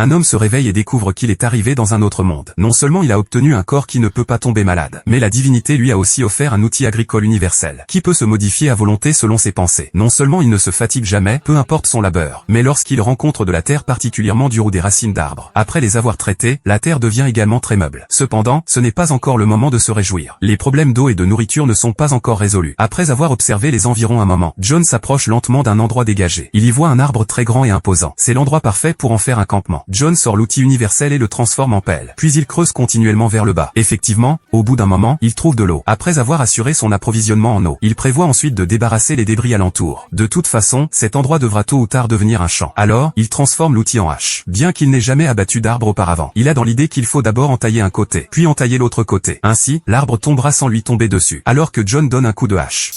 un homme se réveille et découvre qu'il est arrivé dans un autre monde. Non seulement il a obtenu un corps qui ne peut pas tomber malade, mais la divinité lui a aussi offert un outil agricole universel, qui peut se modifier à volonté selon ses pensées. Non seulement il ne se fatigue jamais, peu importe son labeur, mais lorsqu'il rencontre de la terre particulièrement dure ou des racines d'arbres, après les avoir traitées, la terre devient également très meuble. Cependant, ce n'est pas encore le moment de se réjouir. Les problèmes d'eau et de nourriture ne sont pas encore résolus. Après avoir observé les environs un moment, John s'approche lentement d'un endroit dégagé. Il y voit un arbre très grand et imposant. C'est l'endroit parfait pour en faire un campement. John sort l'outil universel et le transforme en pelle. Puis il creuse continuellement vers le bas. Effectivement, au bout d'un moment, il trouve de l'eau. Après avoir assuré son approvisionnement en eau, il prévoit ensuite de débarrasser les débris alentour. De toute façon, cet endroit devra tôt ou tard devenir un champ. Alors, il transforme l'outil en hache. Bien qu'il n'ait jamais abattu d'arbre auparavant, il a dans l'idée qu'il faut d'abord entailler un côté, puis entailler l'autre côté. Ainsi, l'arbre tombera sans lui tomber dessus, alors que John donne un coup de hache.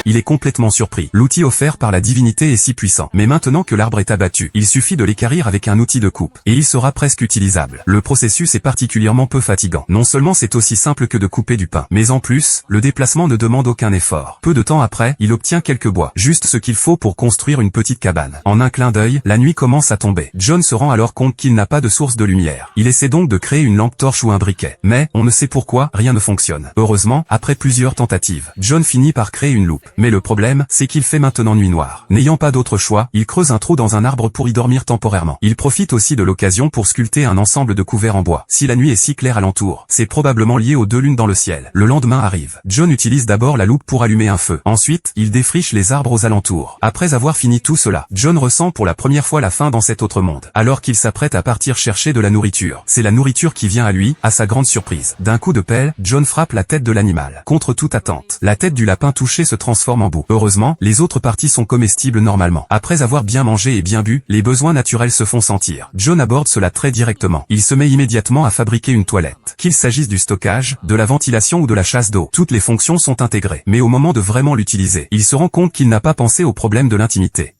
Il est complètement surpris. L'outil offert par la divinité est si puissant. Mais maintenant que l'arbre est abattu, il suffit de l'équarrir avec un outil de coupe, et il sera presque utilisable. Le processus est particulièrement peu fatigant. Non seulement c'est aussi simple que de couper du pain, mais en plus, le déplacement ne demande aucun effort. Peu de temps après, il obtient quelques bois, juste ce qu'il faut pour construire une petite cabane. En un clin d'œil, la nuit commence à tomber. John se rend alors compte qu'il n'a pas de source de lumière. Il essaie donc de créer une lampe torche ou un briquet. Mais, on ne sait pourquoi, rien ne fonctionne. Heureusement, après plusieurs tentatives, John finit par créer une loupe. Mais le problème, c'est qu'il fait maintenant nuit noire. N'ayant pas d'autre choix, il creuse un trou dans un arbre pour y dormir temporairement. Il profite aussi de l'occasion pour sculpter un ensemble de couverts en bois. Si la nuit est si claire alentour, c'est probablement lié aux deux lunes dans le ciel. Le lendemain arrive. John utilise d'abord la loupe pour allumer un feu. Ensuite, il défriche les arbres aux alentours. Après avoir fini tout cela, John ressent pour la première fois la faim dans cet autre monde. Alors qu'il s'apprête à partir chercher de la nourriture, c'est la nourriture qui vient à lui, à sa grande surprise. D'un coup de pelle, John frappe la tête de l'animal. Contre toute attente, la tête du lapin touché se transforme en boue. Heureusement, les autres parties sont comestibles normalement. Après avoir bien mangé et bien bu, les besoins naturels se font sentir. John aborde cela très directement. Il se met immédiatement à fabriquer une toilette. Qu'il s'agisse du stockage, de la ventilation ou de la chasse d'eau, toutes les fonctions sont intégrées. Mais au moment de vraiment l'utiliser, il se rend compte qu'il n'a pas pensé au problème de l'intimité.